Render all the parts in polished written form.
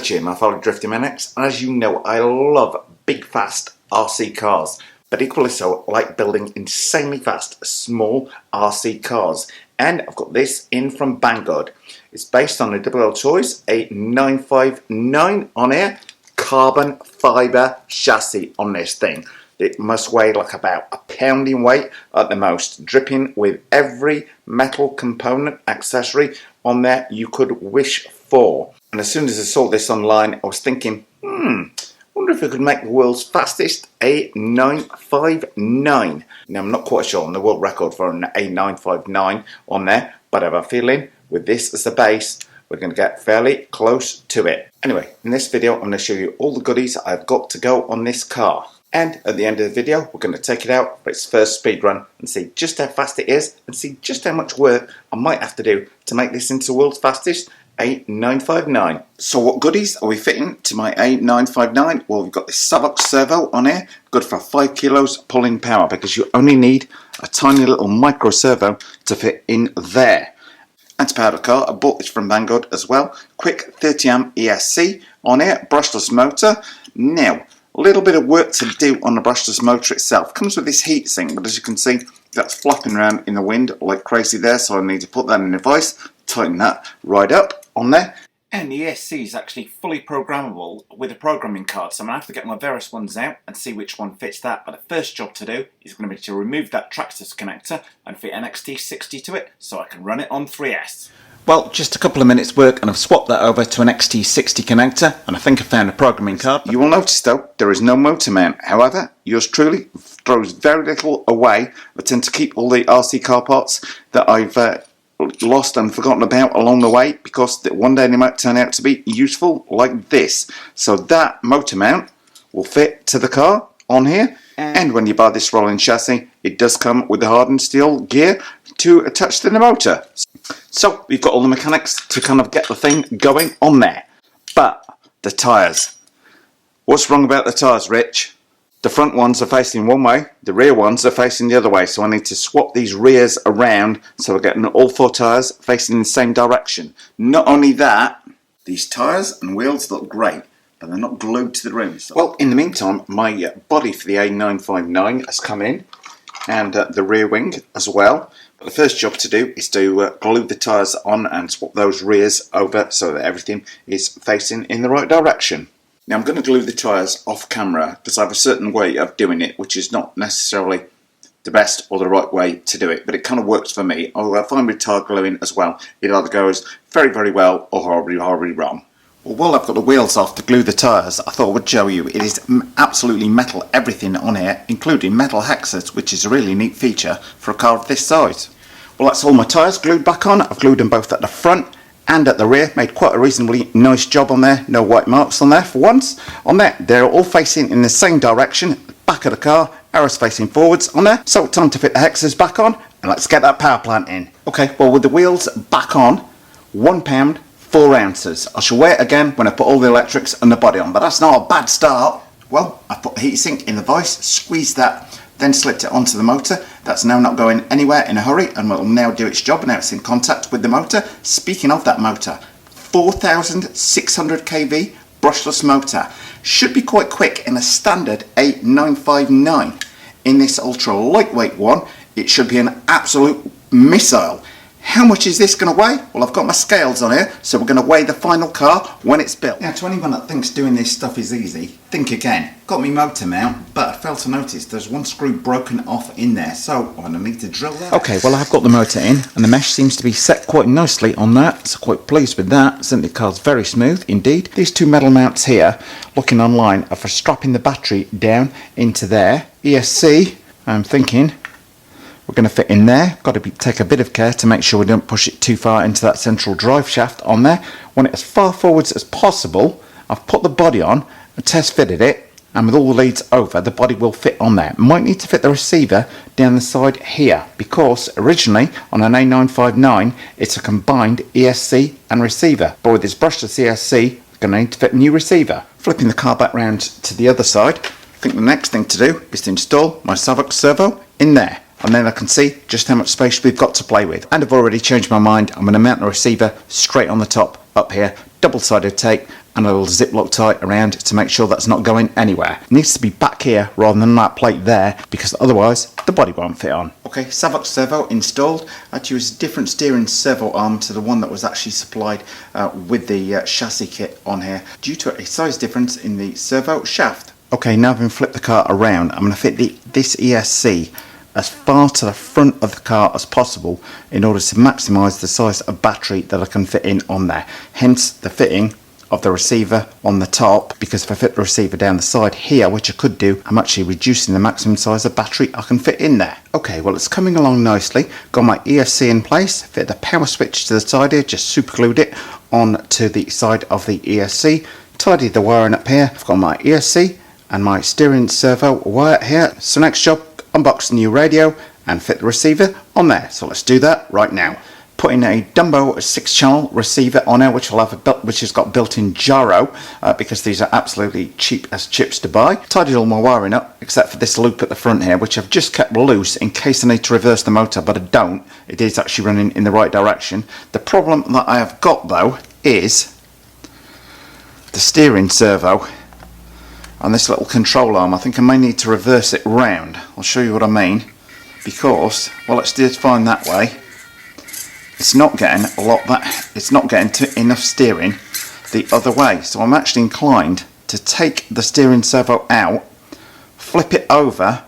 Rich here, my fellow Drifting Maniacs, and as you know, I love big fast RC cars, but equally so I like building insanely fast small RC cars. And I've got this in from Vanguard. It's based on the WLToys A959 on here, carbon fibre chassis on this thing. It must weigh like about a pound in weight at the most, dripping with every metal component accessory on there you could wish for. And as soon as I saw this online, I was thinking, wonder if I could make the world's fastest A959. Now, I'm not quite sure on the world record for an A959 on there, but I have a feeling with this as the base, we're going to get fairly close to it. Anyway, in this video, I'm going to show you all the goodies I've got to go on this car. And at the end of the video, we're going to take it out for its first speed run and see just how fast it is and see just how much work I might have to do to make this into the world's fastest A959. So what goodies are we fitting to my A959? Well, we've got this Savox servo on here, good for 5 kilos pulling power, because you only need a tiny little micro servo to fit in there. And to power the car, I bought this from Vanguard as well. Quick 30 amp ESC on here, brushless motor. Now, a little bit of work to do on the brushless motor itself. Comes with this heat sink, but as you can see, that's flapping around in the wind like crazy there, so I need to put that in the vise, tighten that right up on there. And the ESC is actually fully programmable with a programming card, so I'm going to have to get my various ones out and see which one fits that. But the first job to do is going to be to remove that tractor connector and fit an XT60 to it so I can run it on 3S. Well, just a couple of minutes work and I've swapped that over to an XT60 connector, and I think I found a programming card. You will notice though, there is no motor mount. However, yours truly throws very little away. I tend to keep all the RC car parts that I've lost and forgotten about along the way, because one day they might turn out to be useful like this. So that motor mount will fit to the car on here. And when you buy this rolling chassis, it does come with the hardened steel gear to attach to the motor. So we've got all the mechanics to kind of get the thing going on there. But the tyres. What's wrong about the tyres, Rich? The front ones are facing one way, the rear ones are facing the other way. So I need to swap these rears around so we're getting all 4 tyres facing in the same direction. Not only that, these tyres and wheels look great, but they're not glued to the rims. Well, in the meantime, my body for the A959 has come in, and the rear wing as well. But the first job to do is to glue the tyres on and swap those rears over so that everything is facing in the right direction. Now I'm going to glue the tyres off camera because I have a certain way of doing it, which is not necessarily the best or the right way to do it, but it kind of works for me. Although I find with tyre gluing as well, it either goes very, very well or horribly, horribly wrong. Well, while I've got the wheels off to glue the tyres, I thought I would show you. It is absolutely metal everything on here, including metal hexes, which is a really neat feature for a car of this size. Well, that's all my tyres glued back on. I've glued them both at the front and at the rear. Made quite a reasonably nice job on there. No white marks on there for once. On there, they're all facing in the same direction. Back of the car, arrows facing forwards on there. So time to fit the hexes back on, and let's get that power plant in. Okay, well, with the wheels back on, 1 pound 4 ounces. I shall weigh it again when I put all the electrics and the body on, but that's not a bad start. Well, I put the heatsink in the vise, squeezed that, then slipped it onto the motor. That's now not going anywhere in a hurry and will now do its job. Now it's in contact with the motor. Speaking of that motor, 4,600 kV brushless motor. Should be quite quick in a standard A959. In this ultra lightweight one, it should be an absolute missile. How much is this going to weigh? Well, I've got my scales on here, so we're going to weigh the final car when it's built. Now, to anyone that thinks doing this stuff is easy, think again. Got me motor mount, but I failed to notice there's one screw broken off in there, so I'm going to need to drill that. Okay, well, I've got the motor in, and the mesh seems to be set quite nicely on that, so quite pleased with that. Certainly the car's very smooth indeed. These 2 metal mounts here, looking online, are for strapping the battery down into there. ESC, I'm thinking, we're going to fit in there. Got to take a bit of care to make sure we don't push it too far into that central drive shaft on there. Want it as far forwards as possible. I've put the body on and test fitted it, and with all the leads over, the body will fit on there. Might need to fit the receiver down the side here, because originally on an A959 it's a combined ESC and receiver, but with this brushless ESC I'm going to need to fit a new receiver. Flipping the car back round to the other side, I think the next thing to do is to install my Savox servo in there. And then I can see just how much space we've got to play with. And I've already changed my mind. I'm going to mount the receiver straight on the top up here, double-sided tape, and a little Ziploc tie around to make sure that's not going anywhere. It needs to be back here rather than that plate there, because otherwise the body won't fit on. Okay, Savox servo installed. I had to use a different steering servo arm to the one that was actually supplied with the chassis kit on here, due to a size difference in the servo shaft. Okay, now having flipped the car around, I'm going to fit this ESC as far to the front of the car as possible in order to maximise the size of battery that I can fit in on there. Hence the fitting of the receiver on the top, because if I fit the receiver down the side here, which I could do, I'm actually reducing the maximum size of battery I can fit in there. Okay, well, it's coming along nicely. Got my ESC in place, fit the power switch to the side here, just super glued it on to the side of the ESC, tidied the wiring up here. I've got my ESC and my steering servo wire here. So next job, unbox the new radio and fit the receiver on there. So let's do that right now. Put in a Dumbo 6-channel receiver on it, which has got built-in gyro, because these are absolutely cheap as chips to buy. Tidied all my wiring up except for this loop at the front here, which I've just kept loose in case I need to reverse the motor, but I don't. It is actually running in the right direction. The problem that I have got though is the steering servo and this little control arm. I think I may need to reverse it round. I'll show you what I mean, because well, it's just fine that way. It's not getting enough steering the other way, so I'm actually inclined to take the steering servo out, flip it over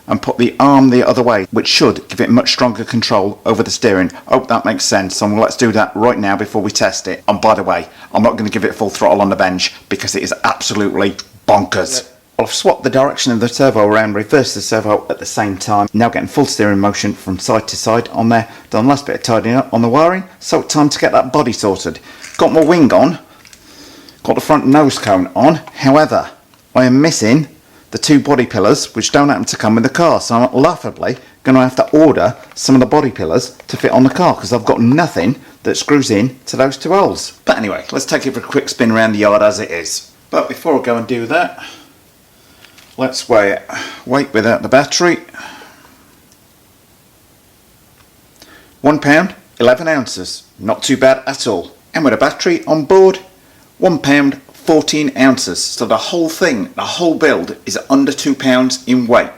and put the arm the other way, which should give it much stronger control over the steering. Hope that makes sense. So let's do that right now before we test it. And by the way, I'm not going to give it full throttle on the bench because it is absolutely bonkers. I've swapped the direction of the servo around, reversed the servo at the same time. Now getting full steering motion from side to side on there. Done the last bit of tidying up on the wiring, so time to get that body sorted. Got my wing on, got the front nose cone on. However, I am missing the two body pillars, which don't happen to come with the car, so I'm laughably going to have to order some of the body pillars to fit on the car, because I've got nothing that screws in to those two holes. But anyway, let's take it for a quick spin around the yard as it is. But before I go and do that, let's weigh it. Weight without the battery, 1 pound 11 ounces, not too bad at all. And with a battery on board, 1 pound 14 ounces. So the whole thing, the whole build is under 2 pounds in weight.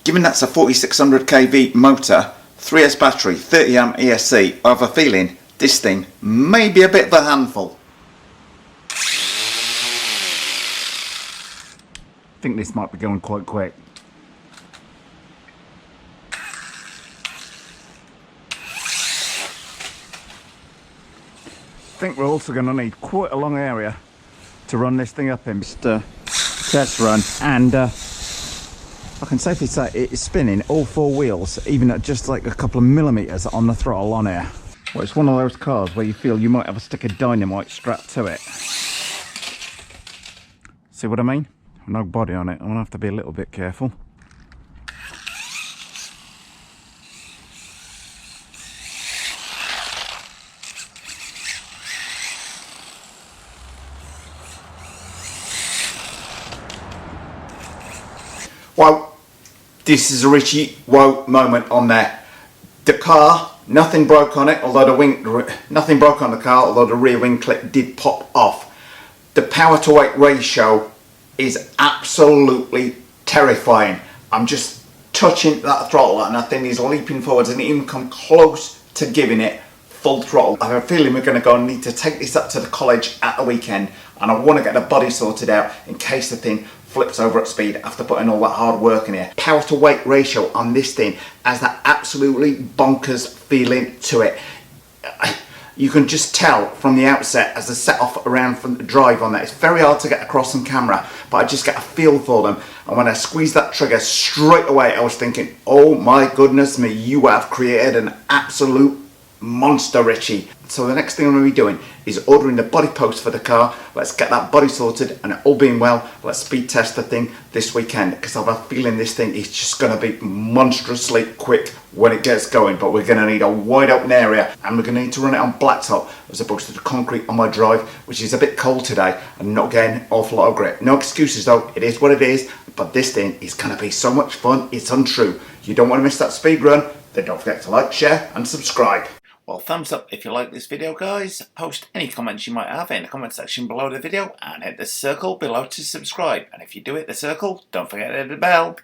Given that's a 4600 kV motor, 3S battery, 30 amp ESC, I have a feeling this thing may be a bit of a handful. I think this might be going quite quick. I think we're also going to need quite a long area to run this thing up in. Just test run, and I can safely say it is spinning all four wheels, even at just like a couple of millimeters on the throttle on here. Well, it's one of those cars where you feel you might have a stick of dynamite strapped to it. See what I mean? No body on it. I'm gonna have to be a little bit careful. Well, this is a Richie whoa moment on there. The car, nothing broke on it, although nothing broke on the car, although the rear wing clip did pop off. The power to weight ratio is absolutely terrifying. I'm just touching that throttle and that thing is leaping forwards and it even come close to giving it full throttle. I have a feeling we're going to go and need to take this up to the college at the weekend, and I want to get the body sorted out in case the thing flips over at speed after putting all that hard work in here. Power to weight ratio on this thing has that absolutely bonkers feeling to it. You can just tell from the outset as they set off around from the drive on that. It's very hard to get across on camera, but I just get a feel for them. And when I squeezed that trigger straight away, I was thinking, oh my goodness me, you have created an absolute monster, Richie. So the next thing I'm going to be doing is ordering the body post for the car. Let's get that body sorted, and all being well, let's speed test the thing this weekend, because I have a feeling this thing is just going to be monstrously quick when it gets going. But we're going to need a wide open area, and we're going to need to run it on blacktop as opposed to the concrete on my drive, which is a bit cold today and not getting an awful lot of grip. No excuses though, it is what it is, but this thing is going to be so much fun, it's untrue. You don't want to miss that speed run, then don't forget to like, share and subscribe. Well, thumbs up if you like this video, guys. Post any comments you might have in the comment section below the video, and hit the circle below to subscribe. And if you do hit the circle, don't forget to hit the bell.